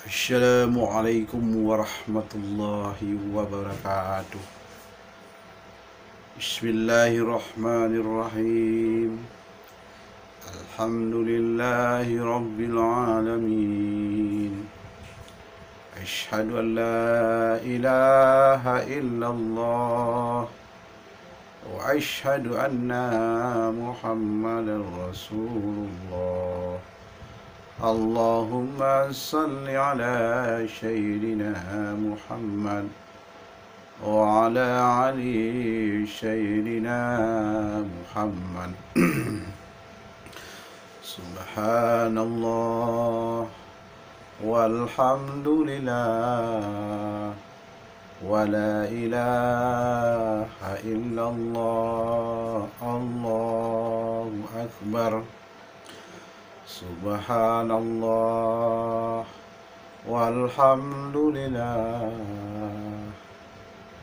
Assalamualaikum warahmatullahi wabarakatuh. Bismillahirrahmanirrahim. Alhamdulillahi rabbil alamin. Asyhadu an la ilaha illallah wa asyhadu anna Muhammadar Rasulullah. Allahumma salli ala Sayyidina Muhammad wa ala ali Sayyidina Muhammad. Subhanallah walhamdulillah wa la ilaha illallah. Allahu akbar. Subhanallah walhamdulillah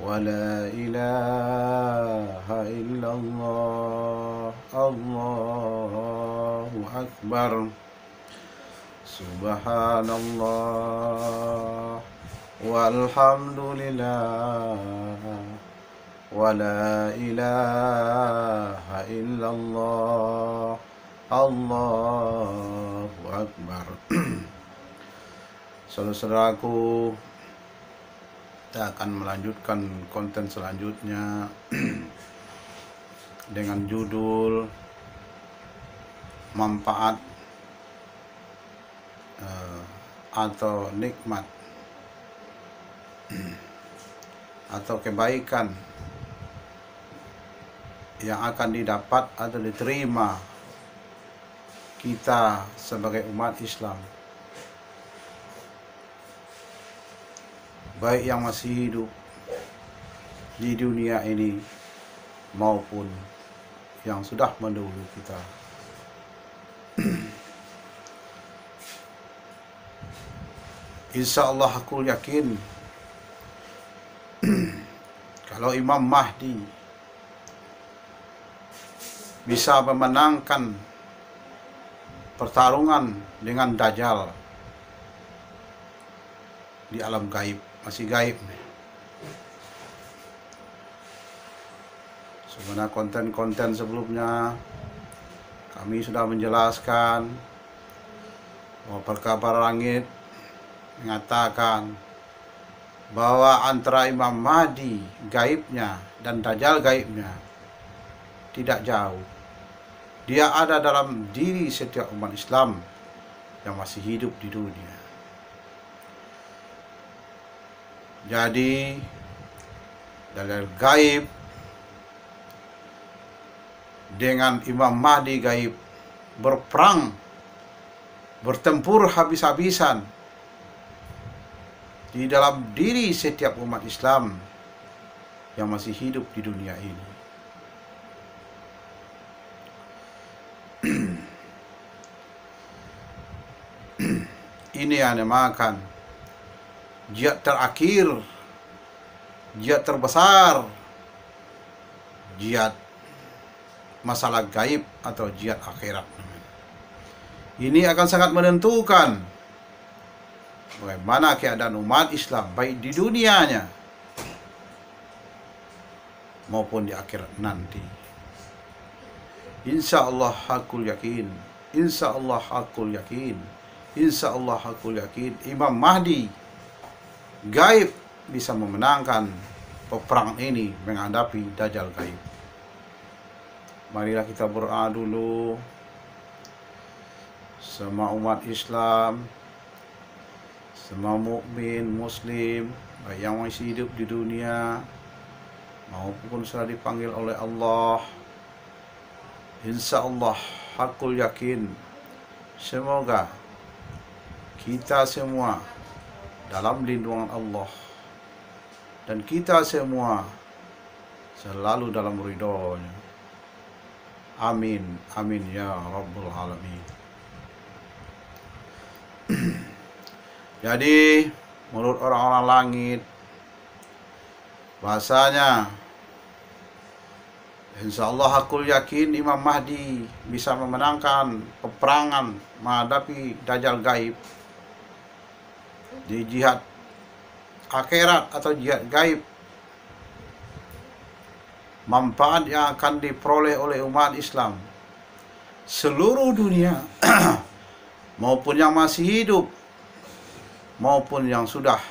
wa la ilaha illallah. Allahu akbar. Subhanallah walhamdulillah wa la ilaha illallah. Allahu akbar. Saudara-saudaraku, kita akan melanjutkan konten selanjutnya dengan judul manfaat atau nikmat atau kebaikan yang akan didapat atau diterima kita sebagai umat Islam, baik yang masih hidup di dunia ini maupun yang sudah mendahului kita. Insya Allah aku yakin kalau Imam Mahdi bisa memenangkan pertarungan dengan Dajjal di alam gaib, masih gaib nih. Sebenarnya konten-konten sebelumnya kami sudah menjelaskan bahwa perkabar langit mengatakan bahwa antara Imam Mahdi gaibnya dan Dajjal gaibnya tidak jauh. Dia ada dalam diri setiap umat Islam yang masih hidup di dunia. Jadi, dalil gaib dengan Imam Mahdi gaib berperang, bertempur habis-habisan di dalam diri setiap umat Islam yang masih hidup di dunia ini. Ini yang dinamakan jihad terakhir, jihad terbesar, jihad masalah gaib atau jihad akhirat. Ini akan sangat menentukan bagaimana keadaan umat Islam baik di dunianya maupun di akhirat nanti. Insya Allah aku yakin, insya Allah aku yakin, insya Allah aku yakin Imam Mahdi gaib bisa memenangkan peperangan ini menghadapi Dajjal gaib. Marilah kita berdoa dulu. Semua umat Islam, semua mukmin muslim, baik yang masih hidup di dunia maupun sudah dipanggil oleh Allah, insya Allah aku yakin semoga kita semua dalam lindungan Allah dan kita semua selalu dalam ridho-Nya. Amin, amin ya rabbal alamin. Jadi menurut orang-orang langit bahasanya, insya Allah aku yakin Imam Mahdi bisa memenangkan peperangan menghadapi Dajjal gaib di jihad akhirat atau jihad gaib, manfaat yang akan diperoleh oleh umat Islam seluruh dunia maupun yang masih hidup maupun yang sudah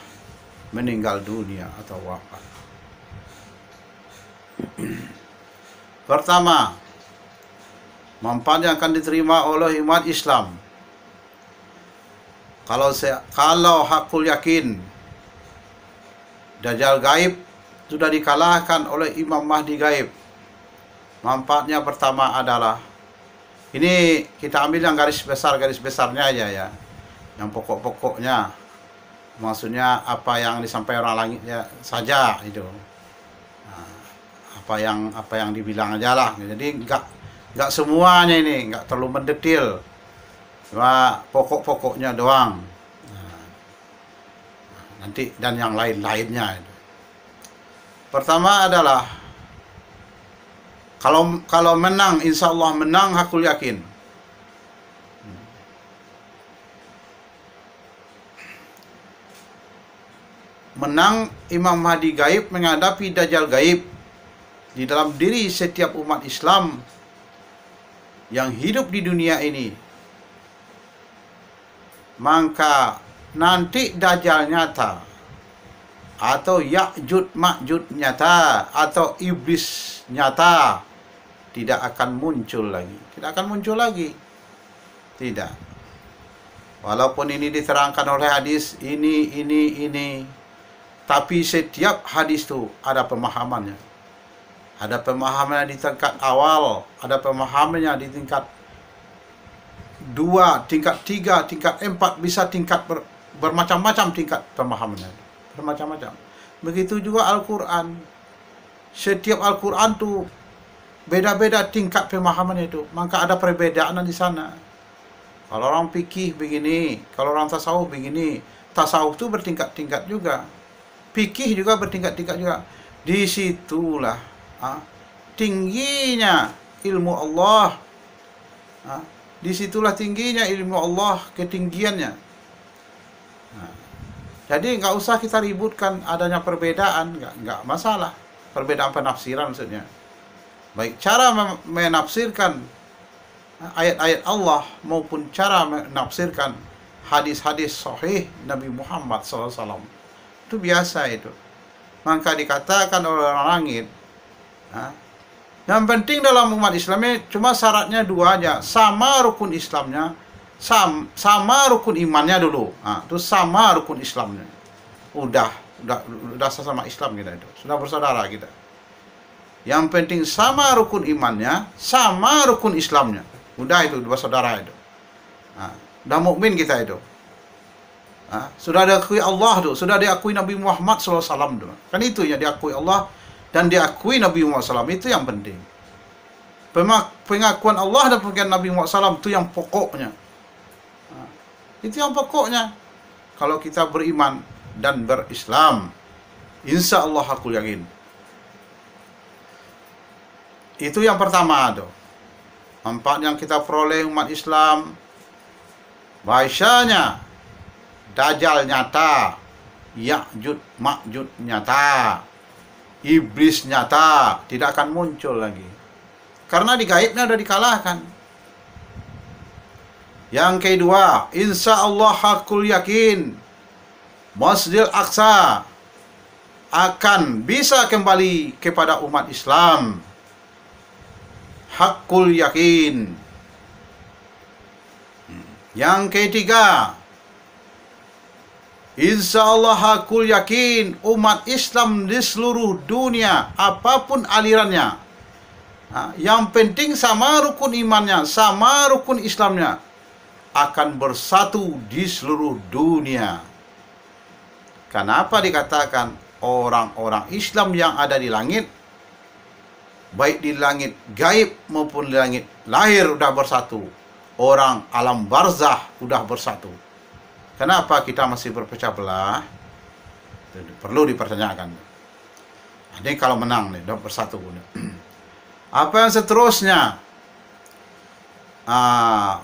meninggal dunia atau wafat. Pertama, manfaat yang akan diterima oleh umat Islam kalau hakul yakin Dajjal gaib sudah dikalahkan oleh Imam Mahdi gaib. Manfaatnya pertama adalah, ini kita ambil yang garis besarnya aja ya, yang pokoknya, maksudnya apa yang disampaikan orang langit ya saja itu, apa yang dibilang aja lah. Jadi nggak semuanya ini, nggak terlalu mendetail, cuma pokoknya doang. Nanti dan yang lainnya itu. Pertama adalah kalau menang, insya Allah menang hakul yakin. Menang Imam Mahdi gaib menghadapi Dajjal gaib di dalam diri setiap umat Islam yang hidup di dunia ini. Maka nanti Dajjal nyata atau Ya'jud Ma'jud nyata atau iblis nyata tidak akan muncul lagi. Tidak akan muncul lagi. Tidak. Walaupun ini diterangkan oleh hadis ini, tapi setiap hadis itu ada pemahamannya. Ada pemahamannya di tingkat awal, ada pemahamannya di tingkat 2, tingkat 3, tingkat 4, bisa tingkat bermacam-macam tingkat pemahamannya. Bermacam-macam. Begitu juga Al-Quran. Setiap Al-Quran tuh beda-beda tingkat pemahamannya itu. Maka ada perbedaan di sana. Kalau orang fikih begini, kalau orang tasawuf begini. Tasawuf itu bertingkat-tingkat juga. Fikih juga bertingkat-tingkat juga. Disitulah tingginya ilmu Allah. Disitulah tingginya ilmu Allah, ketinggiannya. Jadi nggak usah kita ributkan adanya perbedaan, nggak masalah. Perbedaan penafsiran maksudnya. Baik cara menafsirkan ayat-ayat Allah maupun cara menafsirkan hadis-hadis sahih Nabi Muhammad SAW. Itu biasa itu. Maka dikatakan oleh orang langit, yang penting dalam umat Islamnya cuma syaratnya 2 aja. Sama rukun Islamnya, sama rukun imannya dulu. Terus sama rukun Islamnya. Udah sama Islam kita itu. Sudah bersaudara kita. Yang penting sama rukun imannya, sama rukun Islamnya. Udah itu bersaudara itu. Udah mukmin kita itu. Sudah diakui Allah tuh, sudah diakui Nabi Muhammad SAW tuh. Kan itu yang diakui Allah dan diakui Nabi Muhammad SAW, itu yang penting. Pengakuan Allah dan pengakuan Nabi Muhammad SAW itu yang pokoknya. Itu yang pokoknya. Kalau kita beriman dan berislam, insya Allah aku yakin. Itu yang pertama tuh. Manfaat yang kita peroleh umat Islam, bahasanya Dajjal nyata, Ya'jud Ma'jud nyata, iblis nyata, tidak akan muncul lagi. Karena di gaibnya sudah dikalahkan. Yang kedua, insya Allah hakul yakin, Masjidil Aqsa akan bisa kembali kepada umat Islam. Hakul yakin. Yang ketiga, insya Allah hakul yakin umat Islam di seluruh dunia, apapun alirannya, yang penting sama rukun imannya, sama rukun Islamnya, akan bersatu di seluruh dunia. Kenapa dikatakan orang-orang Islam yang ada di langit, baik di langit gaib maupun di langit lahir, udah bersatu. Orang alam barzah udah bersatu. Kenapa kita masih berpecah belah? Perlu dipertanyakan. Ini kalau menang nih, udah bersatu. Apa yang seterusnya?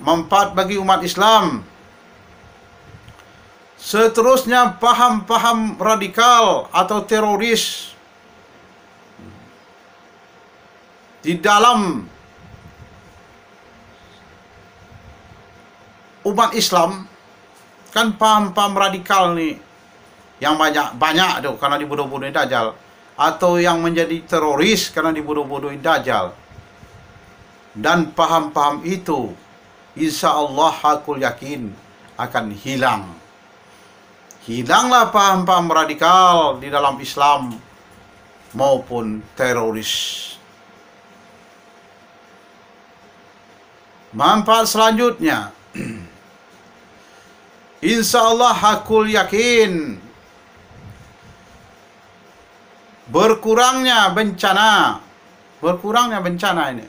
Manfaat bagi umat Islam. Seterusnya paham-paham radikal atau teroris di dalam umat Islam, kan paham-paham radikal nih yang banyak tuh karena dibodoh-bodohin Dajjal, atau yang menjadi teroris karena dibodoh-bodohin Dajjal. Dan paham-paham itu insya Allah aku yakin akan hilang. Hilanglah paham-paham radikal di dalam Islam maupun teroris. Manfaat selanjutnya, insya Allah aku yakin berkurangnya bencana ini.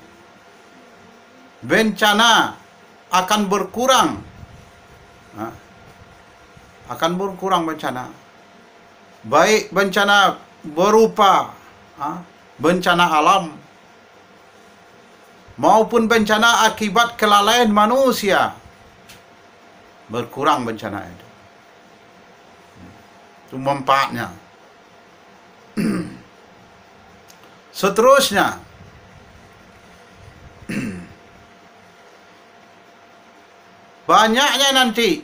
Bencana akan berkurang. Akan berkurang bencana. Baik bencana berupa bencana alam maupun bencana akibat kelalaian manusia. Berkurang bencana itu. Itu manfaatnya. Seterusnya, banyaknya nanti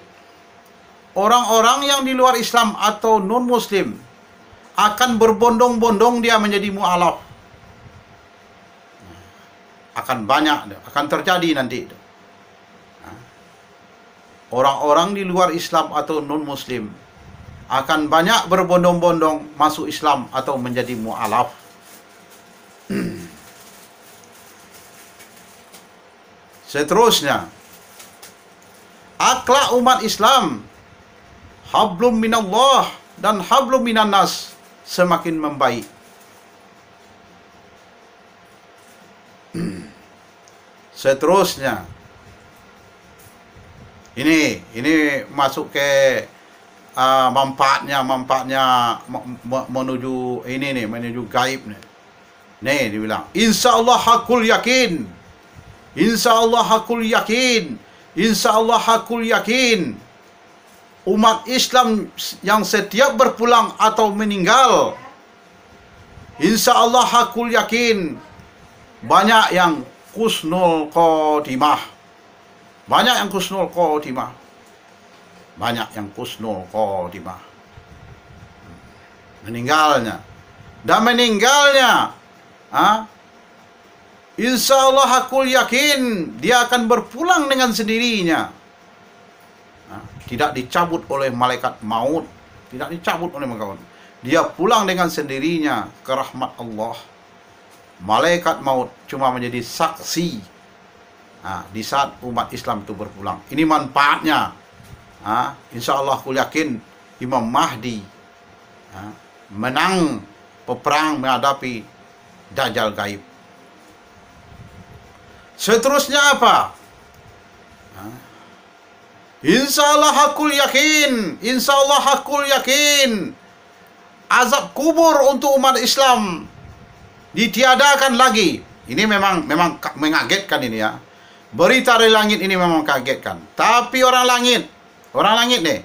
orang-orang yang di luar Islam atau non-Muslim akan berbondong-bondong dia menjadi mu'alaf. Akan banyak, akan terjadi nanti. Orang-orang di luar Islam atau non-Muslim akan banyak berbondong-bondong masuk Islam atau menjadi mu'alaf. Seterusnya, akhlak umat Islam, hablum minallah dan hablum minannas, semakin membaik. Seterusnya, ini masuk ke manfaatnya menuju ini nih, menuju gaib nih. Nih dibilang, insya Allah hakul yakin, insya Allah hakul yakin, insya Allah hakul yakin, umat Islam yang setiap berpulang atau meninggal, insya Allah hakul yakin, banyak yang kusnul khotimah, banyak yang kusnul khotimah, banyak yang kusnul khotimah, meninggalnya. Dan meninggalnya, insya Allah aku yakin dia akan berpulang dengan sendirinya. Tidak dicabut oleh malaikat maut, tidak dicabut oleh malaikat maut. Dia pulang dengan sendirinya ke rahmat Allah. Malaikat maut cuma menjadi saksi di saat umat Islam itu berpulang. Ini manfaatnya. Insya Allah aku yakin Imam Mahdi menang peperang menghadapi Dajjal gaib. Seterusnya apa? Insya Allah aku yakin, insya Allah aku yakin, azab kubur untuk umat Islam ditiadakan lagi. Ini memang mengagetkan ini ya. Berita dari langit ini memang kagetkan. Tapi orang langit nih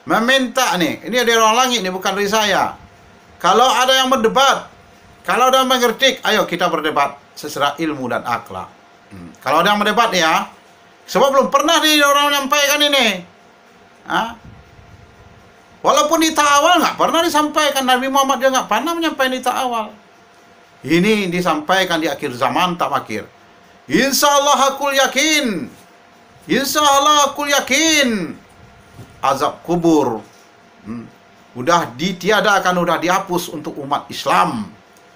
meminta nih. Ini dari orang langit nih, bukan dari saya. Kalau ada yang berdebat, kalau ada yang mengkritik, ayo kita berdebat secara ilmu dan akhlak. Kalau ada yang berdebat ya, sebab belum pernah nih orang menyampaikan ini. Walaupun di awal nggak pernah disampaikan, Nabi Muhammad juga nggak pernah menyampaikan di awal. Ini disampaikan di akhir zaman tak akhir. Insya Allah aku yakin, insya Allah aku yakin, azab kubur udah ditiadakan, udah dihapus untuk umat Islam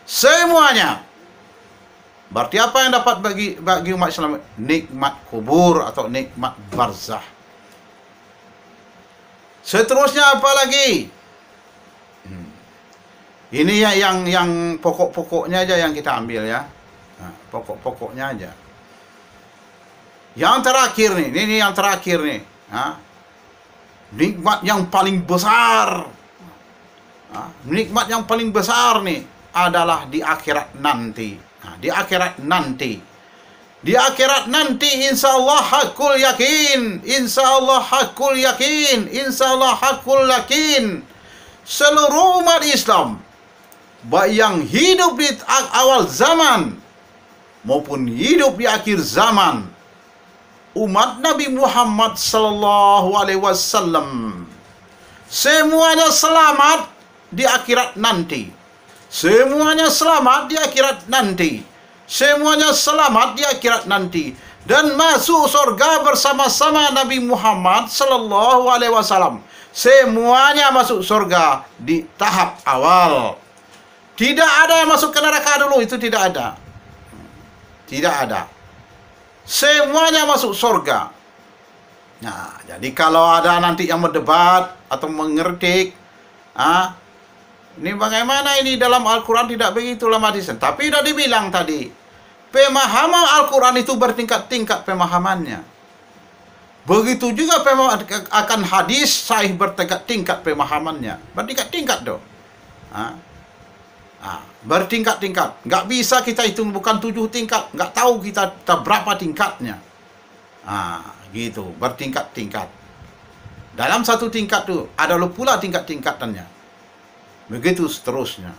semuanya. Berarti apa yang dapat bagi umat Islam? Nikmat kubur atau nikmat barzah. Seterusnya apa lagi? Ini yang pokok-pokoknya aja yang kita ambil ya. Pokok-pokoknya aja. Yang terakhir nih, ini yang terakhir nih. Nikmat yang paling besar. Nikmat yang paling besar nih adalah di akhirat nanti. Di akhirat nanti Di akhirat nanti insya Allah hakul yakin. Insya Allah hakul yakin. Insya Allah hakul yakin. Seluruh umat Islam, baik yang hidup di awal zaman maupun hidup di akhir zaman, umat Nabi Muhammad sallallahu alaihi wasallam semuanya selamat di akhirat nanti. Semuanya selamat di akhirat nanti. Semuanya selamat di akhirat nanti dan masuk surga bersama-sama Nabi Muhammad sallallahu alaihi wasallam. Semuanya masuk surga di tahap awal. Tidak ada yang masuk ke neraka dulu, itu tidak ada. Tidak ada. Semuanya masuk surga. Nah, jadi kalau ada nanti yang berdebat atau mengertik, ini bagaimana ini dalam Al-Quran tidak begitu dalam hadis. Tapi sudah dibilang tadi, pemahaman Al-Quran itu bertingkat-tingkat pemahamannya. Begitu juga akan hadis sahih bertingkat-tingkat pemahamannya. Bertingkat-tingkat dong. Bertingkat-tingkat. Nggak bisa kita hitung, bukan 7 tingkat. Nggak tahu kita berapa tingkatnya. Gitu, bertingkat-tingkat. Dalam satu tingkat tuh ada pula tingkat-tingkatannya. Begitu seterusnya.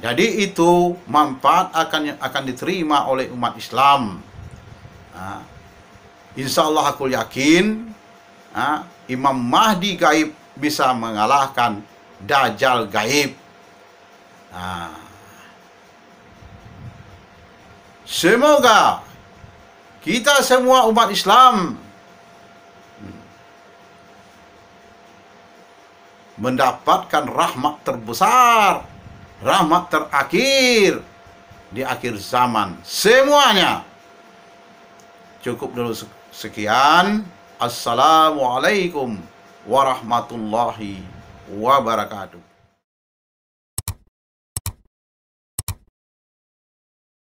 Jadi itu manfaat akan diterima oleh umat Islam. Insya Allah aku yakin Imam Mahdi gaib bisa mengalahkan Dajjal gaib. Semoga kita semua umat Islam mendapatkan rahmat terbesar, rahmat terakhir di akhir zaman. Semuanya. Cukup dulu sekian. Assalamualaikum warahmatullahi wabarakatuh.